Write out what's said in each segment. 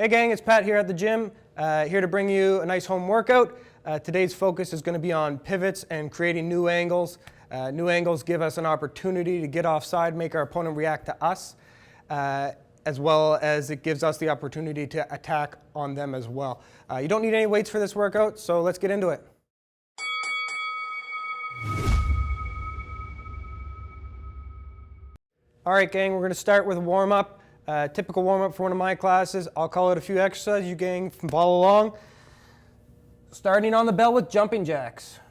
Hey gang, it's Pat here at the gym, here to bring you a nice home workout. Today's focus is going to be on pivots and creating new angles. New angles give us an opportunity to get offside, make our opponent react to us, as well as it gives us the opportunity to attack on them as well. You don't need any weights for this workout, so let's get into it. All right, gang, we're going to start with a warm-up. Typical warm-up for one of my classes. I'll call it a few exercises. You gang can follow along. Starting on the bell with jumping jacks.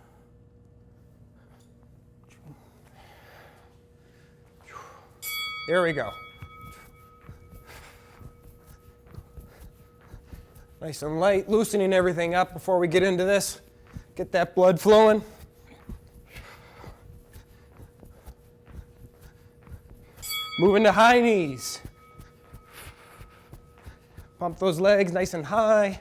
Here we go. Nice and light, loosening everything up before we get into this. Get that blood flowing. Moving to high knees. Pump those legs nice and high.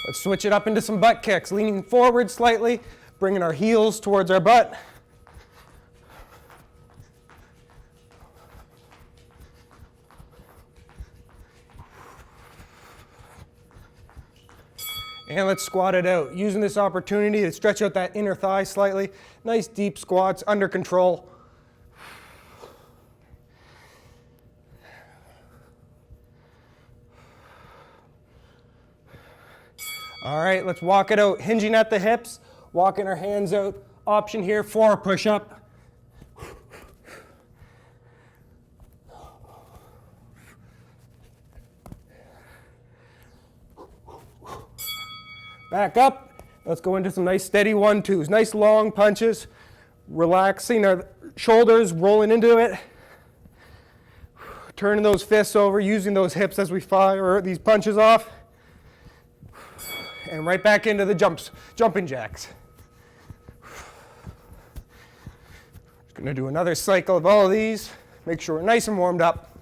Let's switch it up into some butt kicks, leaning forward slightly, bringing our heels towards our butt. And let's squat it out, using this opportunity to stretch out that inner thigh slightly. Nice deep squats, under control. All right, let's walk it out, hinging at the hips, walking our hands out. Option here for a push-up. Back up. Let's go into some nice steady 1-2s. Nice long punches. Relaxing our shoulders, rolling into it. Turning those fists over, using those hips as we fire these punches off. And right back into the jumping jacks. Just going to do another cycle of all of these. Make sure we're nice and warmed up.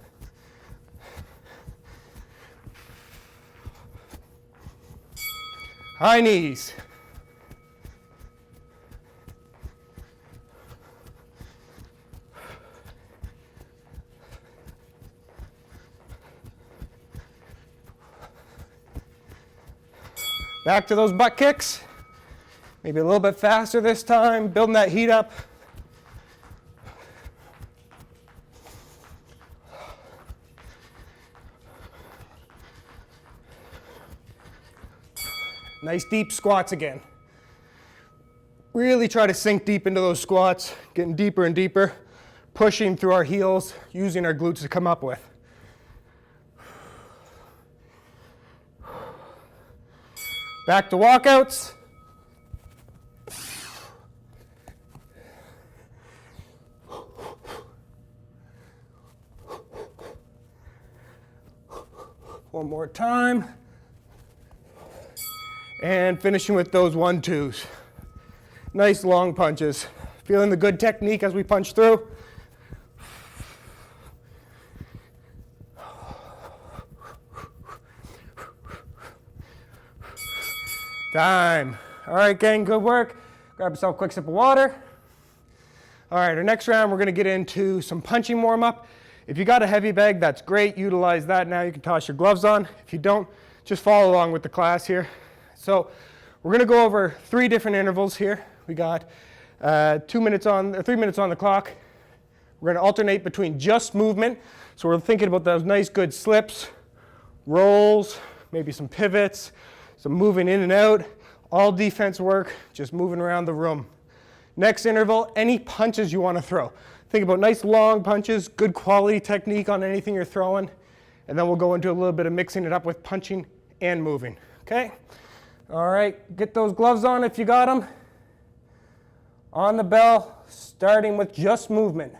High knees. Back to those butt kicks. Maybe a little bit faster this time, building that heat up. Nice deep squats again. Really try to sink deep into those squats, getting deeper and deeper, pushing through our heels, using our glutes to come up with. Back to walkouts. One more time. And finishing with those 1-2s. Nice long punches. Feeling the good technique as we punch through. Time. All right, gang, good work. Grab yourself a quick sip of water. All right, our next round, we're going to get into some punching warm-up. If you got a heavy bag, that's great. Utilize that now. You can toss your gloves on. If you don't, just follow along with the class here. So we're going to go over 3 different intervals here. We got 3 minutes on the clock. We're going to alternate between just movement. So we're thinking about those nice good slips, rolls, maybe some pivots, some moving in and out, all defense work, just moving around the room. Next interval, any punches you want to throw. Think about nice long punches, good quality technique on anything you're throwing, and then we'll go into a little bit of mixing it up with punching and moving, okay? All right, get those gloves on if you got them. On the bell, starting with just movement.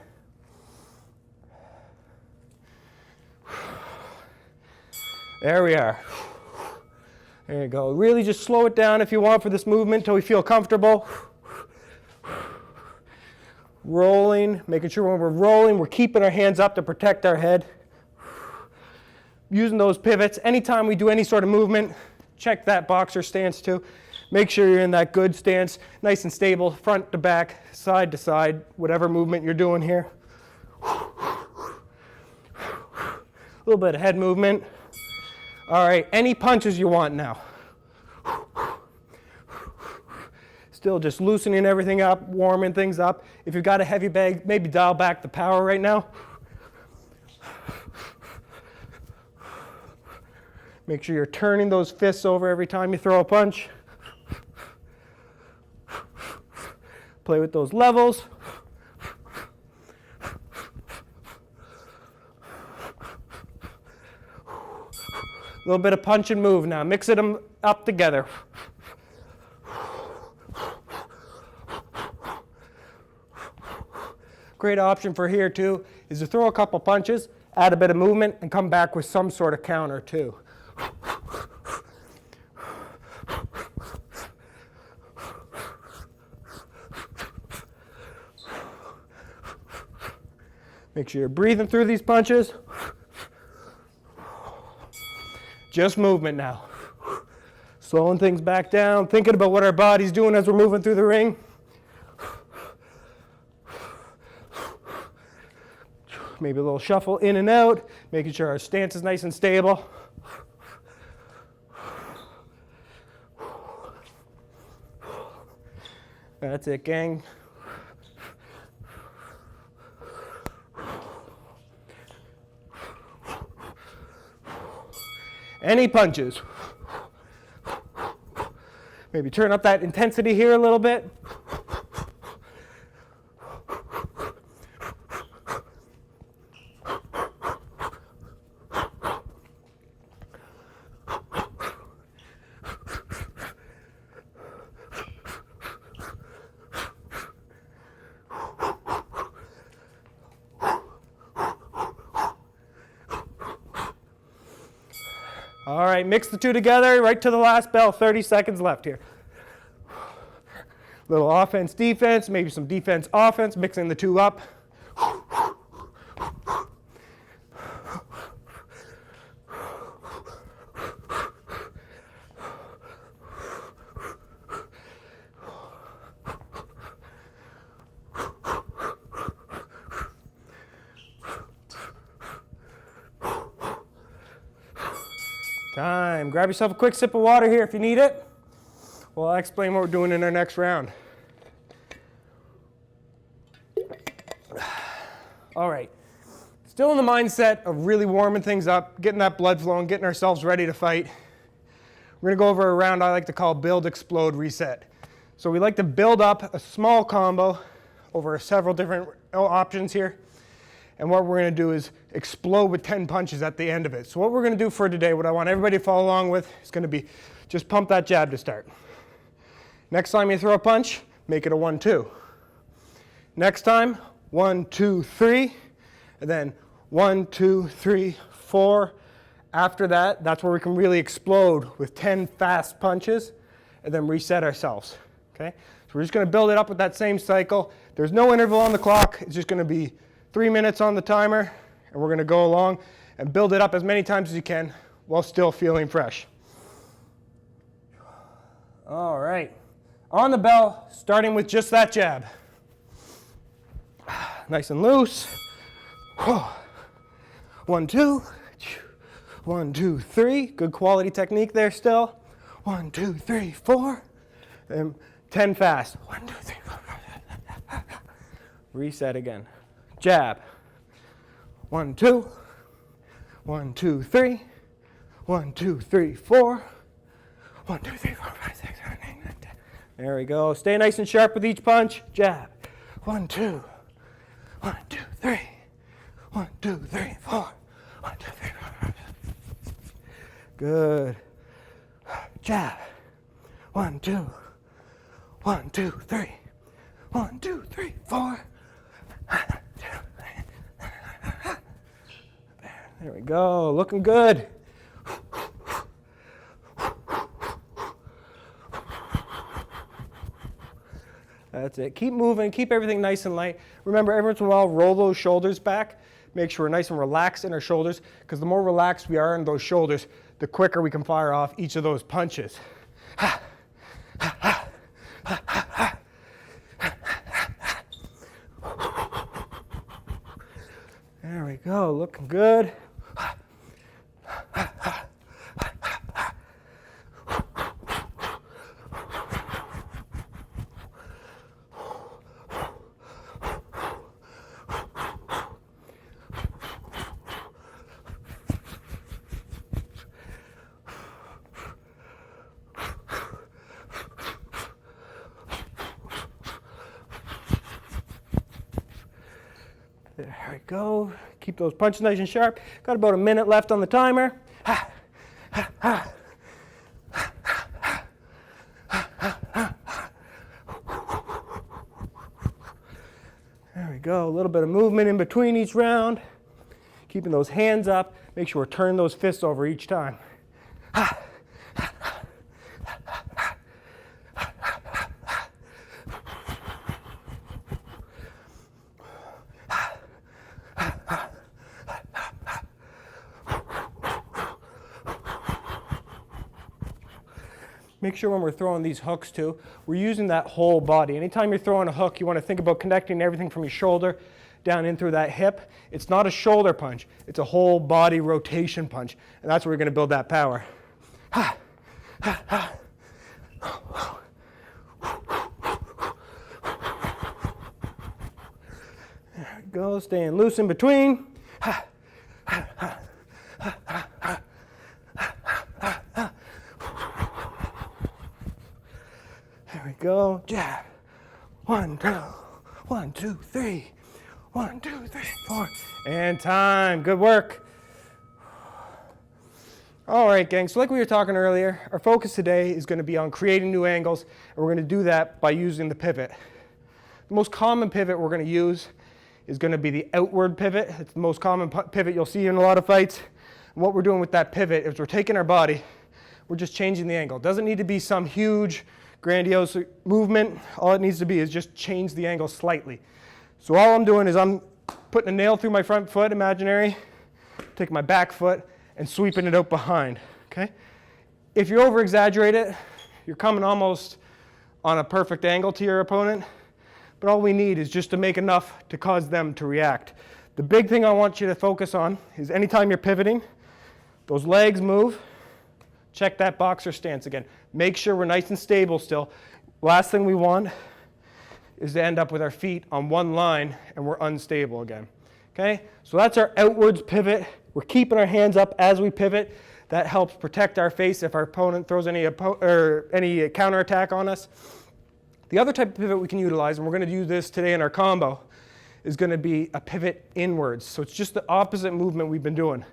There we are. There you go. Really just slow it down if you want for this movement until we feel comfortable. Rolling, making sure when we're rolling, we're keeping our hands up to protect our head. Using those pivots. Anytime we do any sort of movement, check that boxer stance too. Make sure you're in that good stance, nice and stable, front to back, side to side, whatever movement you're doing here. A little bit of head movement. All right, any punches you want now. Still just loosening everything up, warming things up. If you've got a heavy bag, maybe dial back the power right now. Make sure you're turning those fists over every time you throw a punch. Play with those levels. A little bit of punch and move now. Mix them up together. Great option for here too is to throw a couple punches, add a bit of movement, and come back with some sort of counter too. Make sure you're breathing through these punches. Just movement now. Slowing things back down, thinking about what our body's doing as we're moving through the ring. Maybe a little shuffle in and out, making sure our stance is nice and stable. That's it, gang. Any punches. Maybe turn up that intensity here a little bit. All right, mix the two together, right to the last bell, 30 seconds left here. Little offense, defense, maybe some defense, offense, mixing the two up. Time. Grab yourself a quick sip of water here if you need it. Well, I'll explain what we're doing in our next round. All right. Still in the mindset of really warming things up, getting that blood flowing, getting ourselves ready to fight. We're going to go over a round I like to call build, explode, reset. So we like to build up a small combo over several different options here. And what we're going to do is explode with 10 punches at the end of it. So what we're going to do for today, what I want everybody to follow along with, is going to be just pump that jab to start. Next time you throw a punch, make it a 1-2. Next time, 1, 2, 3, and then 1, 2, 3, 4. After that, that's where we can really explode with 10 fast punches and then reset ourselves. Okay? So we're just going to build it up with that same cycle. There's no interval on the clock. It's just going to be 3 minutes on the timer, and we're going to go along and build it up as many times as you can while still feeling fresh. All right. On the bell, starting with just that jab. Nice and loose. 1, 2. 1, 2, 3. Good quality technique there still. 1, 2, 3, 4. And 10 fast. 1, 2, 3, 4. Reset again. Jab. 1, 2. 1, 2, 3. 1, 2, 3, 4. 1, 2, 3, 4, 5, 6, 7, 8, 9, 10. There we go. Stay nice and sharp with each punch. Jab. 1, 2. 1, 2, 3. 1, 2, 3, 4. 1, 2, 3, 4, 5. Good. Jab. 1, 2. 1, 2, 3. 1, 2, 3, 4. There we go. Looking good. That's it. Keep moving. Keep everything nice and light. Remember, every once in a while, roll those shoulders back. Make sure we're nice and relaxed in our shoulders, because the more relaxed we are in those shoulders, the quicker we can fire off each of those punches. There we go, looking good. There we go. Keep those punches nice and sharp. Got about a minute left on the timer. There we go. A little bit of movement in between each round. Keeping those hands up. Make sure we're turning those fists over each time. Make sure when we're throwing these hooks too, we're using that whole body. Anytime you're throwing a hook, you want to think about connecting everything from your shoulder down in through that hip. It's not a shoulder punch, it's a whole body rotation punch. And that's where we're going to build that power. There we go, staying loose in between. There we go, jab. 1, 2, 1, 2, 3. 1, 2, 3, 4. And time, good work. All right, gang, so like we were talking earlier, our focus today is going to be on creating new angles, and we're going to do that by using the pivot. The most common pivot we're going to use is going to be the outward pivot. It's the most common pivot you'll see in a lot of fights. And what we're doing with that pivot is we're taking our body, we're just changing the angle. It doesn't need to be some huge, grandiose movement. All it needs to be is just change the angle slightly. So all I'm doing is I'm putting a nail through my front foot, imaginary, taking my back foot and sweeping it out behind, okay? If you over-exaggerate it, you're coming almost on a perfect angle to your opponent, but all we need is just to make enough to cause them to react. The big thing I want you to focus on is anytime you're pivoting, those legs move, check that boxer stance again. Make sure we're nice and stable still. Last thing we want is to end up with our feet on one line and we're unstable again. Okay, so that's our outwards pivot. We're keeping our hands up as we pivot. That helps protect our face if our opponent throws any counterattack on us. The other type of pivot we can utilize, and we're going to do this today in our combo, is going to be a pivot inwards. So it's just the opposite movement we've been doing.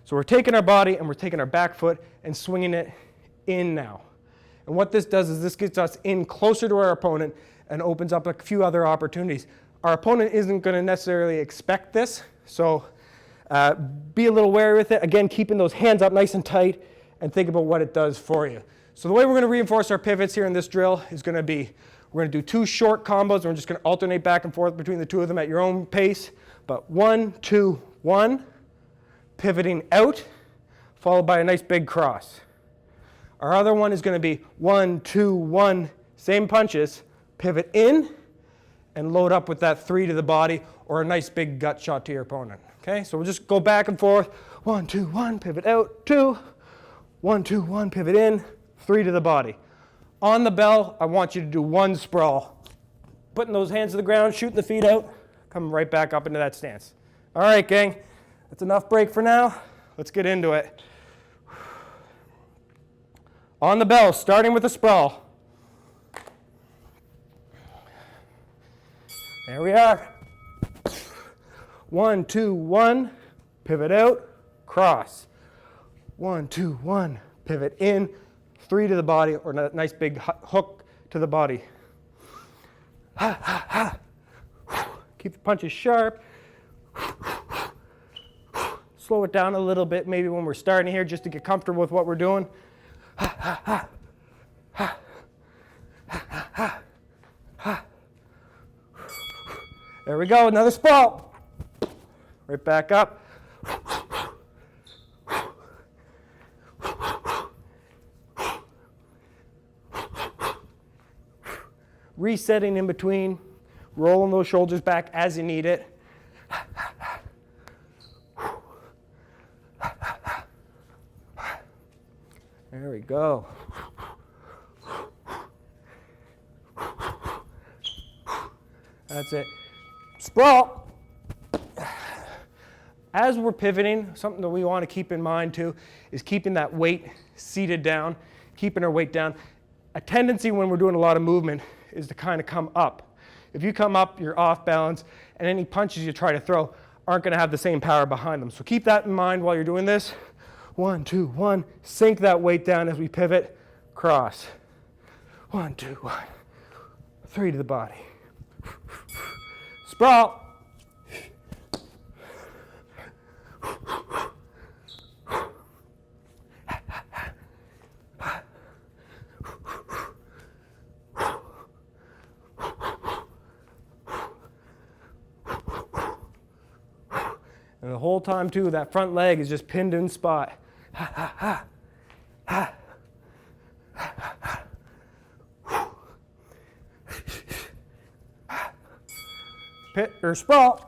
So we're taking our body and we're taking our back foot and swinging it in now. And what this does is this gets us in closer to our opponent and opens up a few other opportunities. Our opponent isn't going to necessarily expect this, so be a little wary with it. Again, keeping those hands up nice and tight and think about what it does for you. So the way we're going to reinforce our pivots here in this drill is going to be, we're going to do 2 short combos, and we're just going to alternate back and forth between the 2 of them at your own pace. But 1, 2, 1, pivoting out, followed by a nice big cross. Our other one is going to be 1, 2, 1, same punches, pivot in, and load up with that 3 to the body or a nice big gut shot to your opponent. Okay, so we'll just go back and forth. 1, 2, 1, pivot out, 2. 1, 2, 1, pivot in, 3 to the body. On the bell, I want you to do 1 sprawl. Putting those hands to the ground, shooting the feet out, coming right back up into that stance. All right, gang, that's enough break for now. Let's get into it. On the bell, starting with a sprawl. There we are. 1, 2, 1, pivot out, cross. 1, 2, 1, pivot in, 3 to the body, or a nice big hook to the body. Ha, ha, ha. Keep the punches sharp. Slow it down a little bit, maybe when we're starting here, just to get comfortable with what we're doing. Ha, ha, ha. Ha, ha, ha, ha. Ha. There we go, another sprawl. Right back up. resetting in between, rolling those shoulders back as you need it. There we go. That's it. Sprawl. As we're pivoting, something that we want to keep in mind too is keeping that weight seated down, keeping our weight down. A tendency when we're doing a lot of movement is to kind of come up. If you come up, you're off balance, and any punches you try to throw aren't going to have the same power behind them. So keep that in mind while you're doing this. 1, 2, 1. Sink that weight down as we pivot. Cross. 1, 2, 1. 3 to the body. Sprawl. And the whole time too, that front leg is just pinned in spot. Ha, ha, ha. Ha. Pit or sprawl.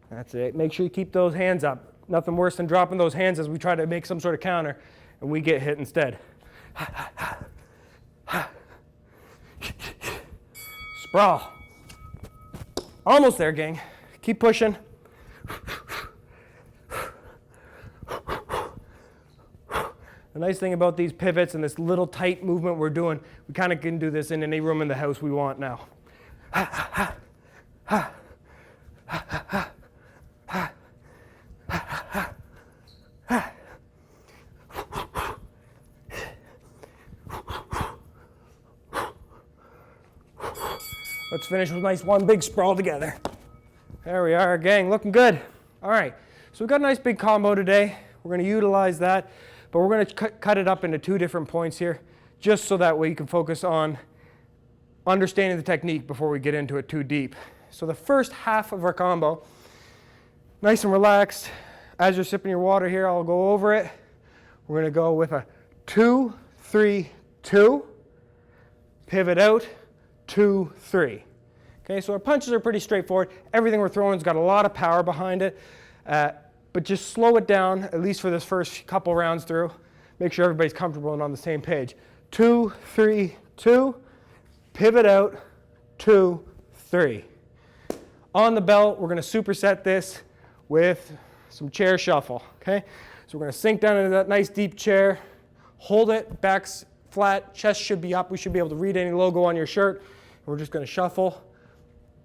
That's it. Make sure you keep those hands up. Nothing worse than dropping those hands as we try to make some sort of counter and we get hit instead. Sprawl. Almost there, gang. Keep pushing. The nice thing about these pivots and this little tight movement we're doing, we kind of can do this in any room in the house we want now. Let's finish with a nice one big sprawl together. There we are, gang, looking good. All right, so we've got a nice big combo today. We're going to utilize that, but we're going to cut it up into 2 different points here, just so that way you can focus on understanding the technique before we get into it too deep. So the first half of our combo, nice and relaxed. As you're sipping your water here, I'll go over it. We're going to go with a 2, 3, 2, pivot out, 2, 3. Okay, so our punches are pretty straightforward. Everything we're throwing has got a lot of power behind it, but just slow it down, at least for this first couple rounds through. Make sure everybody's comfortable and on the same page. 2, 3, 2, pivot out, 2, 3. On the belt, we're going to superset this with some chair shuffle. Okay, so we're going to sink down into that nice deep chair, hold it, back's flat, chest should be up. We should be able to read any logo on your shirt. We're just going to shuffle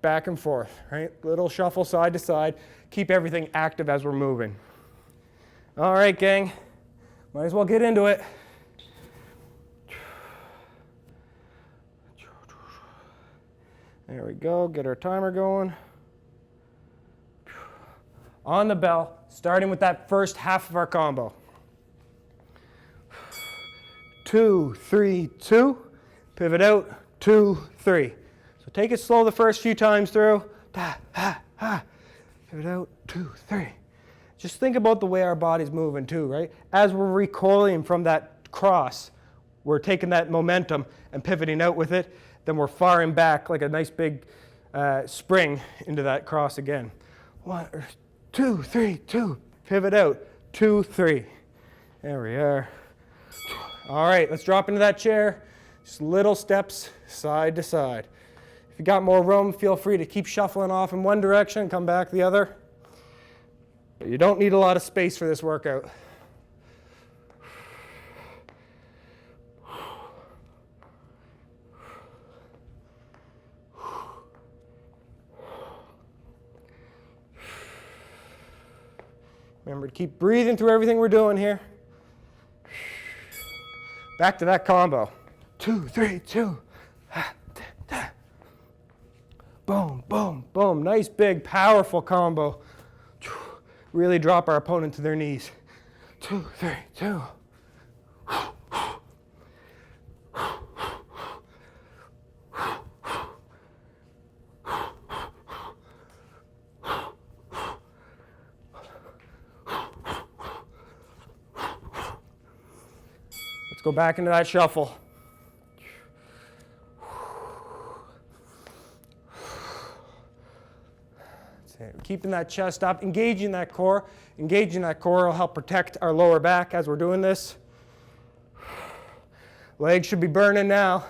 back and forth, right? Little shuffle side to side. Keep everything active as we're moving. All right, gang. Might as well get into it. There we go. Get our timer going. On the bell, starting with that first half of our combo. 2, 3, 2. Pivot out. 2, 3. So take it slow the first few times through. Da, ha, ha. Pivot out. 2, 3. Just think about the way our body's moving too, right? As we're recoiling from that cross, we're taking that momentum and pivoting out with it. Then we're firing back like a nice big spring into that cross again. 1, 2, 3, 2. Pivot out. 2, 3. There we are. All right, let's drop into that chair. Just little steps side to side. If you got more room, feel free to keep shuffling off in one direction, come back the other. But you don't need a lot of space for this workout. Remember to keep breathing through everything we're doing here. Back to that combo. 2, 3, 2. Boom, boom, boom. Nice, big, powerful combo. Really drop our opponent to their knees. 2, 3, 2. Let's go back into that shuffle. Keeping that chest up, engaging that core. Engaging that core will help protect our lower back as we're doing this. Legs should be burning now.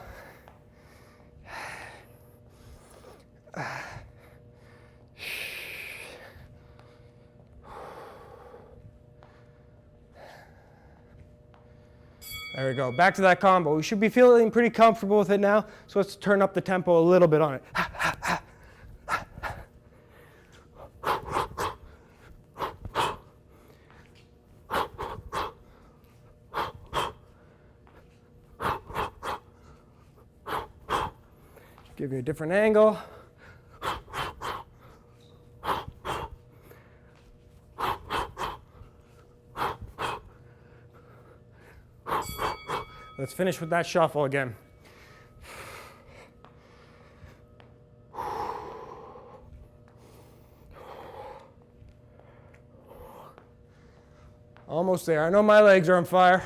There we go, back to that combo. We should be feeling pretty comfortable with it now, so let's turn up the tempo a little bit on it. Give you a different angle. Let's finish with that shuffle again. Almost there. I know my legs are on fire.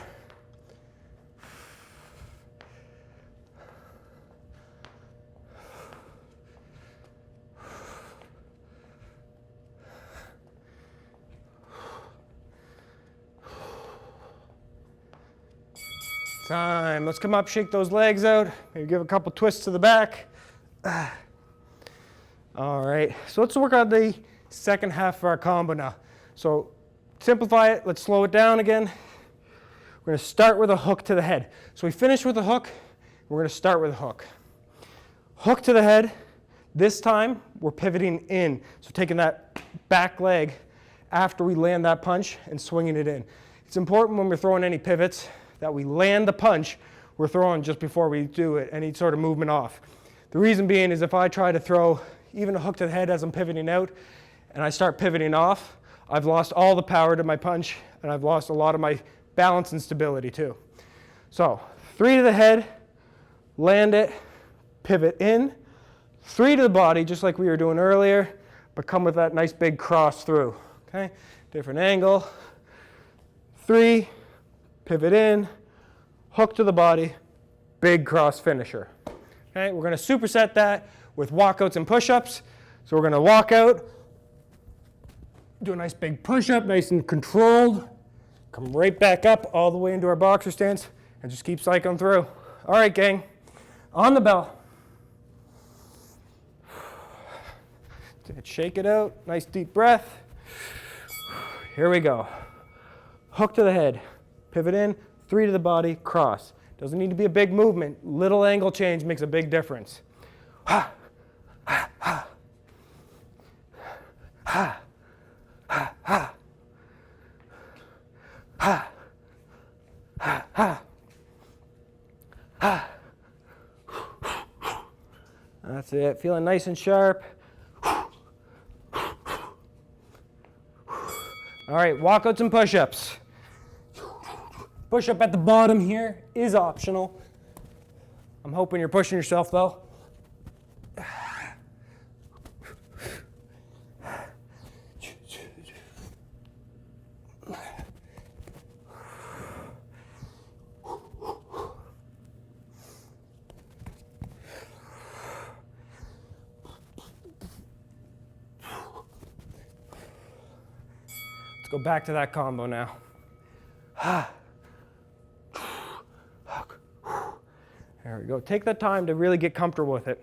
Time. Let's come up, shake those legs out. Maybe give a couple twists to the back. All right, so let's work on the second half of our combo now. So simplify it, let's slow it down again. We're gonna start with a hook to the head. So we finish with a hook, we're gonna start with a hook. Hook to the head, this time we're pivoting in. So taking that back leg after we land that punch and swinging it in. It's important when we're throwing any pivots that we land the punch we're throwing just before we do it, any sort of movement off. The reason being is if I try to throw even a hook to the head as I'm pivoting out and I start pivoting off, I've lost all the power to my punch and I've lost a lot of my balance and stability too. So 3 to the head, land it, pivot in, 3 to the body just like we were doing earlier, but come with that nice big cross through. Okay, different angle, 3, pivot in, hook to the body, big cross finisher. Okay, we're going to superset that with walkouts and push-ups. So we're going to walk out, do a nice big push-up, nice and controlled, come right back up all the way into our boxer stance, and just keep cycling through. All right, gang, on the bell. Shake it out, nice deep breath. Here we go. Hook to the head. Pivot in, 3 to the body, cross. Doesn't need to be a big movement. Little angle change makes a big difference. Ha, ha, ha. Ha, ha, ha. Ha, ha, ha. Ha. That's it, feeling nice and sharp. All right, walkouts and push-ups. Push-up at the bottom here is optional. I'm hoping you're pushing yourself though. Let's go back to that combo now. There we go. Take that time to really get comfortable with it.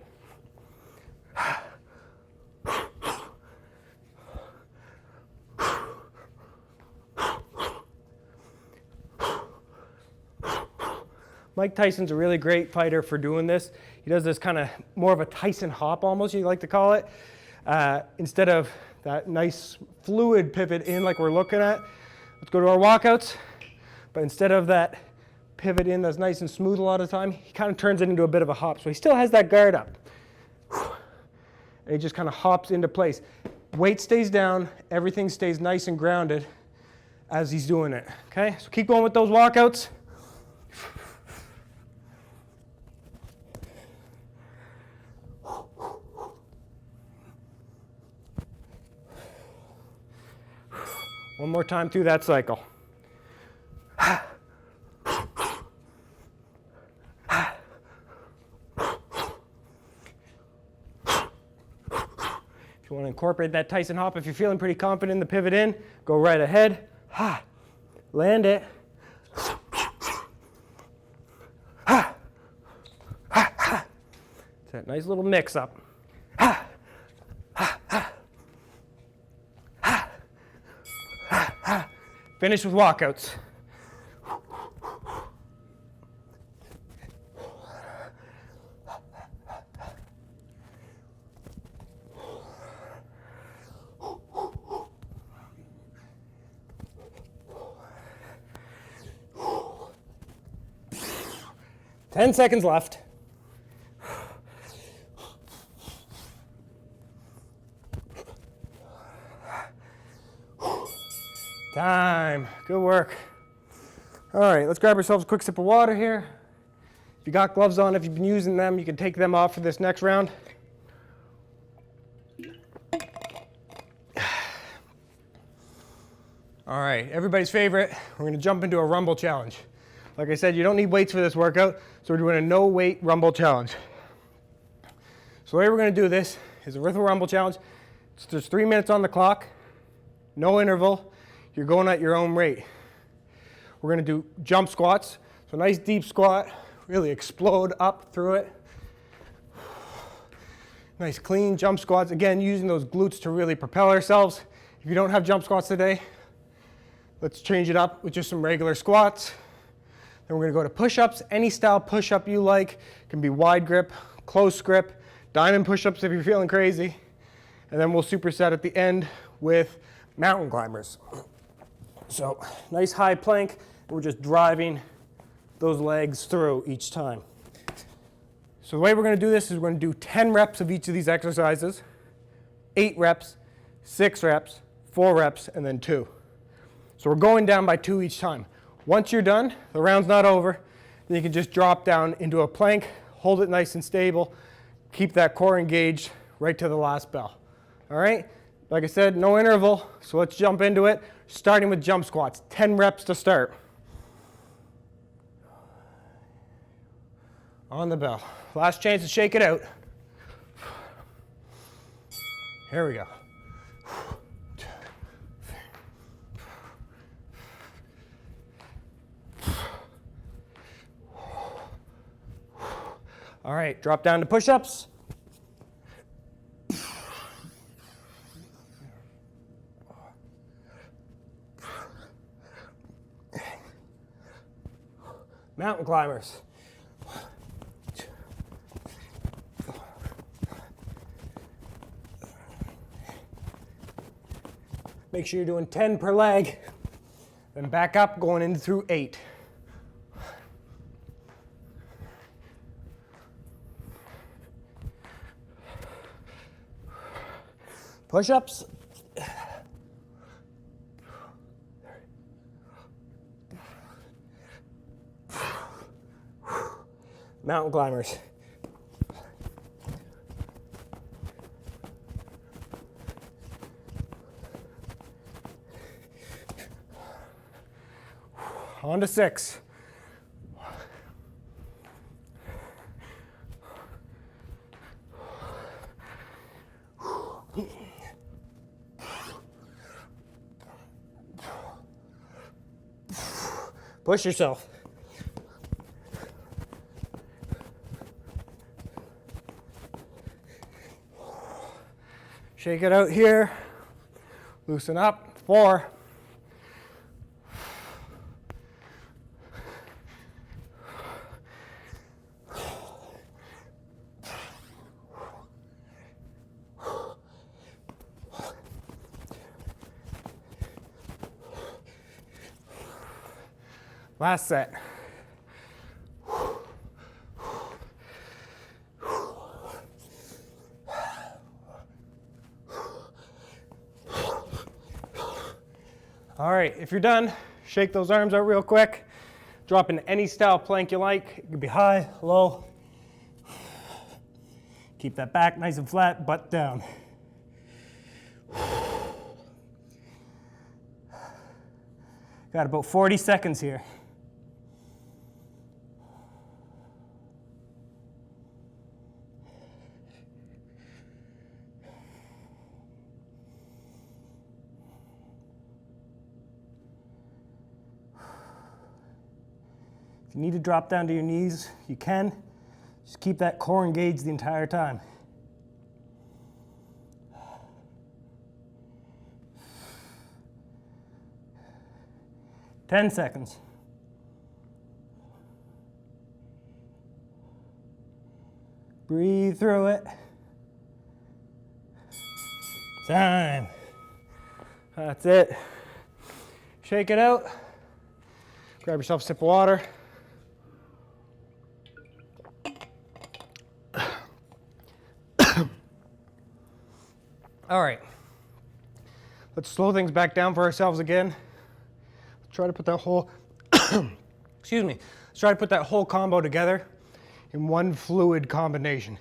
Mike Tyson's a really great fighter for doing this. He does this kind of more of a Tyson hop almost, you like to call it. Instead of that nice fluid pivot in like we're looking at. Let's go to our walkouts. But instead of that pivot in that's nice and smooth a lot of the time, he kind of turns it into a bit of a hop. So he still has that guard up. And he just kind of hops into place. Weight stays down, everything stays nice and grounded as he's doing it. Okay, so keep going with those walkouts. One more time through that cycle. you want to incorporate that Tyson hop, if you're feeling pretty confident in the pivot in, go right ahead. Ha. Land it. Ha. Ha. Ha. It's that nice little mix up. Ha. Ha. Ha. Ha. Ha. Ha. Finish with walkouts. 10 seconds left. Time. Good work. All right, let's grab ourselves a quick sip of water here. If you got gloves on, if you've been using them, you can take them off for this next round. All right, everybody's favorite, we're gonna jump into a rumble challenge. Like I said, you don't need weights for this workout, so we're doing a no weight rumble challenge. So the way we're gonna do this is a rhythm rumble challenge. There's 3 minutes on the clock, no interval. You're going at your own rate. We're gonna do jump squats. So nice deep squat, really explode up through it. Nice clean jump squats. Again, using those glutes to really propel ourselves. If you don't have jump squats today, let's change it up with just some regular squats. Then we're gonna go to push-ups. Any style push-up you like. It can be wide grip, close grip, diamond push-ups if you're feeling crazy. And then we'll superset at the end with mountain climbers. So nice high plank. We're just driving those legs through each time. So the way we're gonna do this is we're gonna do 10 reps of each of these exercises, 8 reps, 6 reps, 4 reps, and then 2. So we're going down by 2 each time. Once you're done, the round's not over, then you can just drop down into a plank, hold it nice and stable, keep that core engaged right to the last bell. All right? Like I said, no interval, so let's jump into it, starting with jump squats. 10 reps to start. On the bell. Last chance to shake it out. Here we go. All right, drop down to push-ups. Mountain climbers. Make sure you're doing 10 per leg. Then back up, going in through 8. Push-ups. Mountain climbers. On to 6. Push yourself. Shake it out here. Loosen up. 4. Last set. All right, if you're done, shake those arms out real quick. Drop in any style plank you like. It could be high, low. Keep that back nice and flat, butt down. Got about 40 seconds here. If you need to drop down to your knees, you can. Just keep that core engaged the entire time. Ten seconds. Breathe through it. Time. That's it. Shake it out. Grab yourself a sip of water. All right. Let's slow things back down for ourselves again. Let's try to put that whole, excuse me, let's try to put that whole combo together in one fluid combination.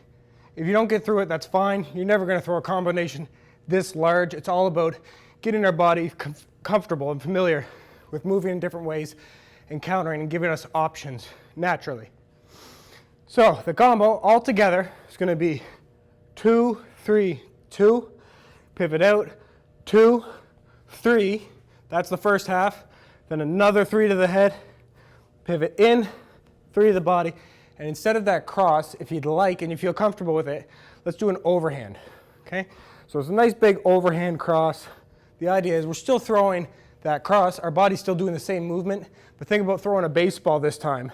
If you don't get through it, that's fine. You're never going to throw a combination this large. It's all about getting our body comfortable and familiar with moving in different ways and countering and giving us options naturally. So the combo all together is going to be 2, 3, 2, pivot out, 2, 3, that's the first half, then another 3 to the head, pivot in, 3 to the body, and instead of that cross, if you'd like and you feel comfortable with it, let's do an overhand, okay? So it's a nice big overhand cross. The idea is we're still throwing that cross, our body's still doing the same movement, but think about throwing a baseball this time.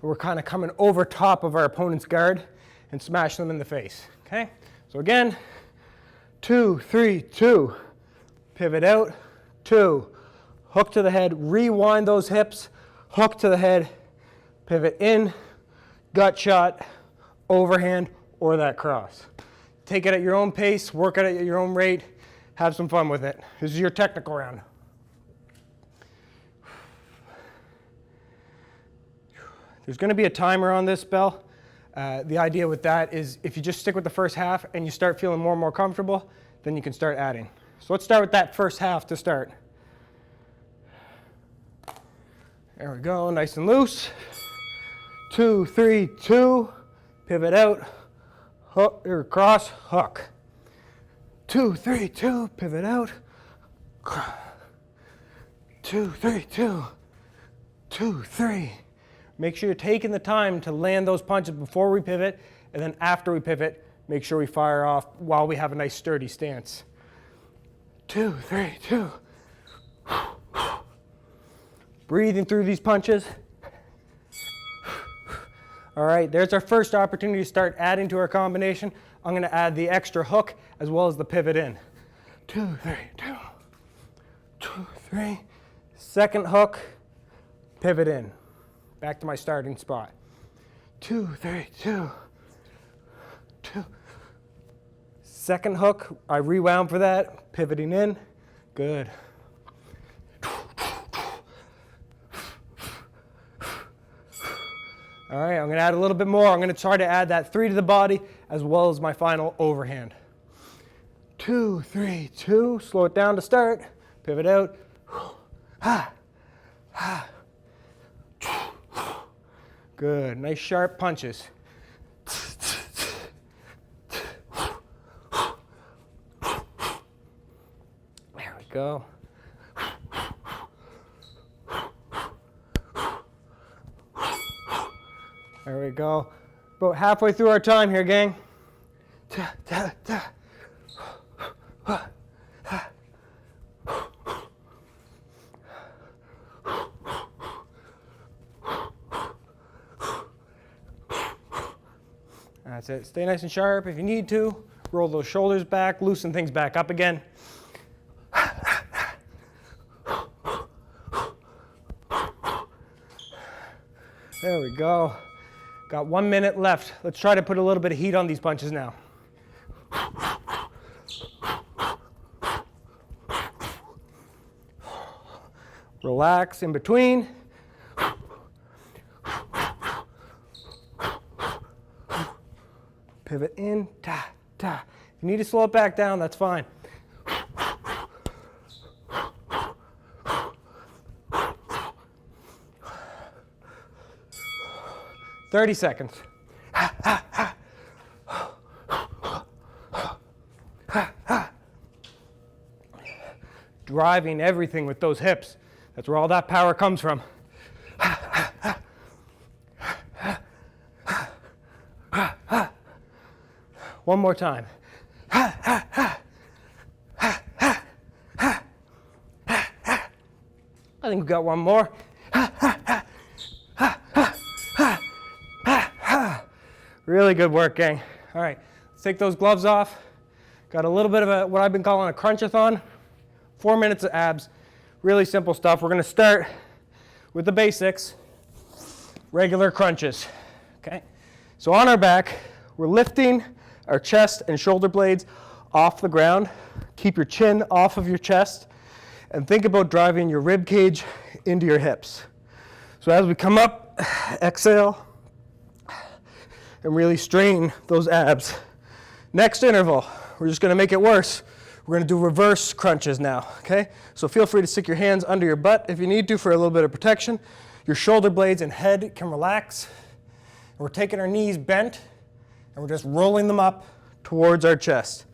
We're kind of coming over top of our opponent's guard and smash them in the face, okay? So again, 2, 3, 2, pivot out, 2, hook to the head, rewind those hips, hook to the head, pivot in, gut shot, overhand, or that cross. Take it at your own pace, work at it at your own rate, have some fun with it. This is your technical round. There's going to be a timer on this bell. The idea with that is if you just stick with the first half and you start feeling more and more comfortable, then you can start adding. So let's start with that first half to start. There we go, nice and loose. 2, 3, 2, pivot out, hook, or cross, hook. 2, 3, 2, pivot out. 2, 3, 2, 2, 3. Make sure you're taking the time to land those punches before we pivot, and then after we pivot, make sure we fire off while we have a nice sturdy stance. 2, 3, 2. Breathing through these punches. All right, there's our first opportunity to start adding to our combination. I'm going to add the extra hook as well as the pivot in. 2, 3, 2. 2, 3. Second hook, pivot in. Back to my starting spot. 2, 3, 2. 2. Second hook, I rewound for that, pivoting in. Good. All right, I'm going to add a little bit more. I'm going to try to add that 3 to the body as well as my final overhand. 2, 3, 2. Slow it down to start. Pivot out. Ha. Ha. Good. Nice sharp punches. There we go. There we go. About halfway through our time here, gang. That's it. Stay nice and sharp if you need to. Roll those shoulders back, loosen things back up again. There we go. Got 1 minute left. Let's try to put a little bit of heat on these punches now. Relax in between. Pivot in, ta, ta. If you need to slow it back down, that's fine. "30 seconds. Driving everything with those hips. That's where all that power comes from. One more time. I think we got one more. Really good work, gang. All right, let's take those gloves off. Got a little bit of what I've been calling a crunchathon. 4 minutes of abs. Really simple stuff. We're gonna start with the basics. Regular crunches, okay? So on our back, we're lifting our chest and shoulder blades off the ground. Keep your chin off of your chest and think about driving your rib cage into your hips. So as we come up, exhale and really strain those abs. Next interval, we're just gonna make it worse. We're gonna do reverse crunches now, okay? So feel free to stick your hands under your butt if you need to for a little bit of protection. Your shoulder blades and head can relax. And we're taking our knees bent and we're just rolling them up towards our chest,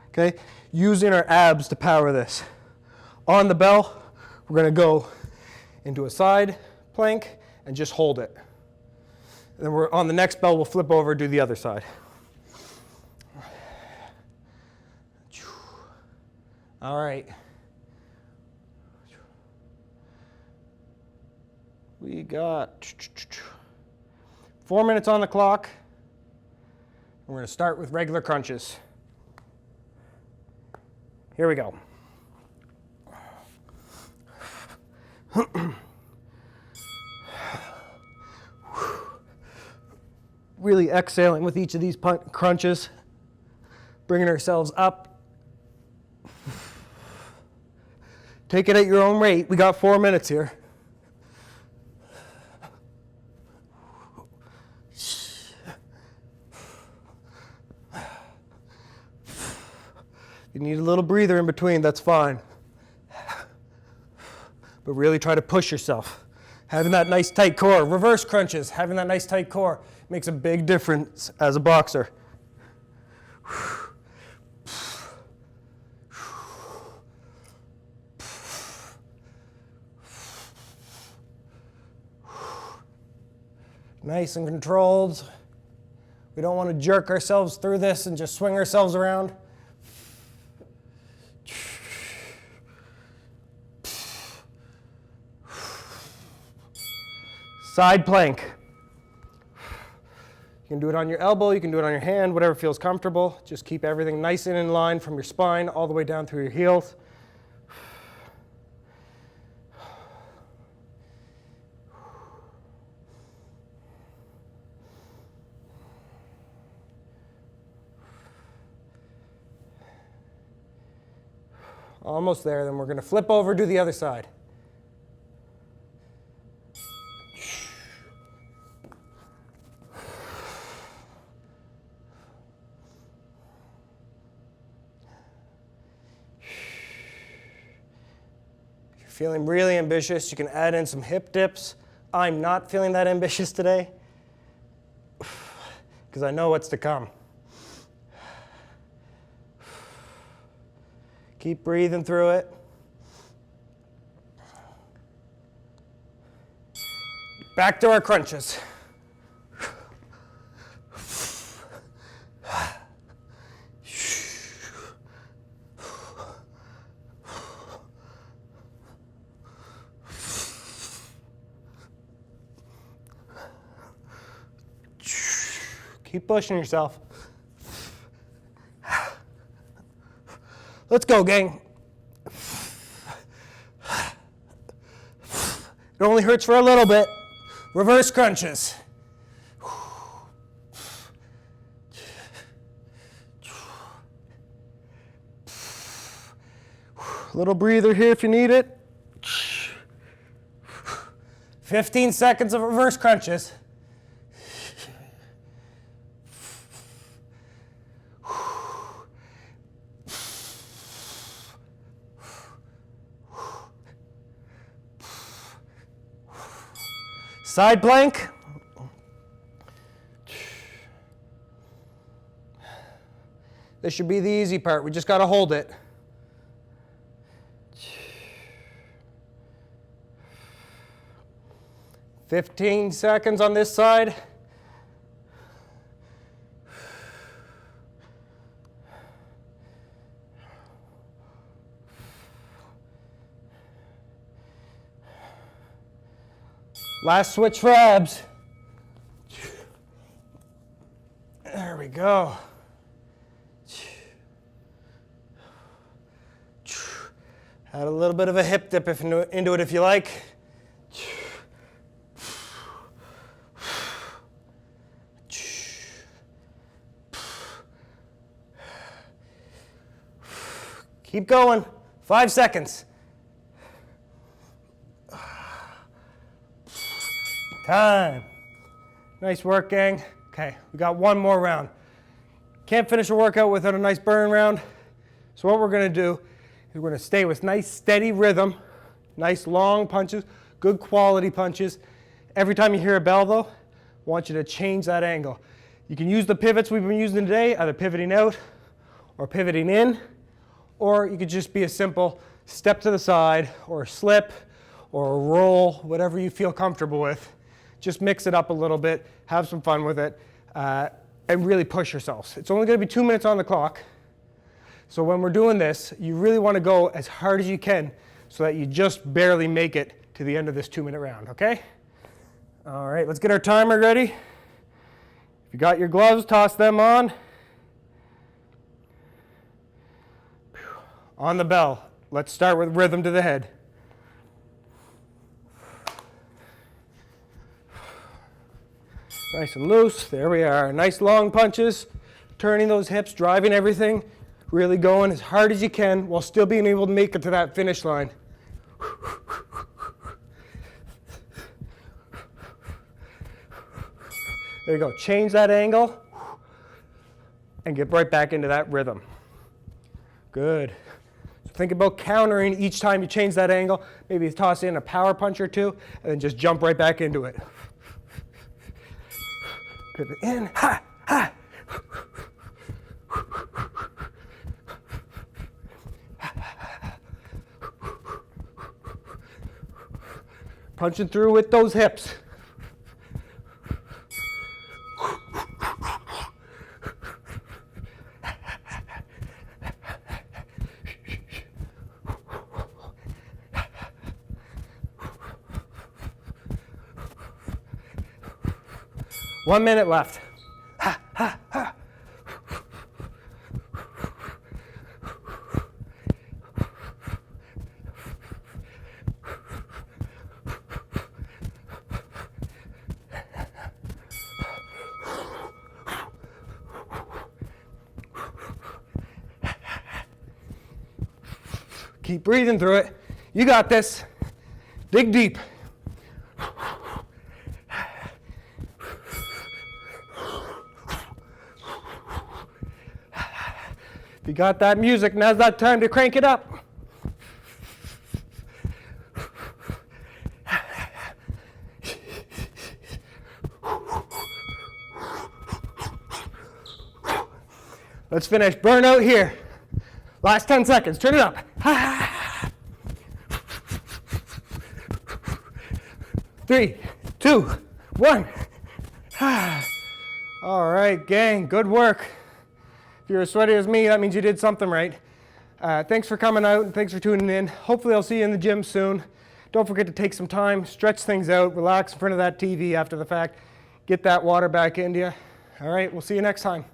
okay? Using our abs to power this. On the bell, we're gonna go into a side plank and just hold it. And then we're on the next bell, we'll flip over, do the other side. All right. We got 4 minutes on the clock. We're going to start with regular crunches. Here we go. Really exhaling with each of these crunches, bringing ourselves up. Take it at your own rate. We got 4 minutes here. You need a little breather in between, that's fine. But really try to push yourself. Having that nice tight core. Reverse crunches, having that nice tight core makes a big difference as a boxer. Nice and controlled. We don't want to jerk ourselves through this and just swing ourselves around. Side plank. You can do it on your elbow, you can do it on your hand, whatever feels comfortable. Just keep everything nice and in line from your spine all the way down through your heels. Almost there, then we're going to flip over, do the other side. If you're feeling really ambitious, you can add in some hip dips. I'm not feeling that ambitious today because I know what's to come. Keep breathing through it. Back to our crunches. Keep pushing yourself. Let's go, gang. It only hurts for a little bit. Reverse crunches. Little breather here if you need it. 15 seconds of reverse crunches. Side plank. This should be the easy part. We just got to hold it. "15 seconds on this side. Last switch for abs. There we go. Add a little bit of a hip dip into it if you like. Keep going. 5 seconds. Time. Nice work, gang. Okay, we got one more round. Can't finish a workout without a nice burn round. So what we're going to do is we're going to stay with nice steady rhythm, nice long punches, good quality punches. Every time you hear a bell though, I want you to change that angle. You can use the pivots we've been using today, either pivoting out or pivoting in, or you could just be a simple step to the side or a slip or a roll, whatever you feel comfortable with. Just mix it up a little bit, have some fun with it, and really push yourselves. It's only going to be 2 minutes on the clock. So when we're doing this, you really want to go as hard as you can so that you just barely make it to the end of this 2-minute round, okay? All right, let's get our timer ready. If you got your gloves, toss them on. On the bell, let's start with rhythm to the head. Nice and loose, there we are. Nice long punches, turning those hips, driving everything, really going as hard as you can while still being able to make it to that finish line. There you go, change that angle and get right back into that rhythm. Good. So think about countering each time you change that angle. Maybe toss in a power punch or two and then just jump right back into it. Pivot in, ha, ha. Punching through with those hips. One minute left. Ha, ha, ha. Keep breathing through it. You got this. Dig deep. If you got that music, now's that time to crank it up. Let's finish burnout here. Last 10 seconds, turn it up. 3, 2, 1. All right, gang, good work. If you're as sweaty as me, that means you did something right. Thanks for coming out and thanks for tuning in. Hopefully I'll see you in the gym soon. Don't forget to take some time, stretch things out, relax in front of that TV after the fact, get that water back into you. All right, we'll see you next time.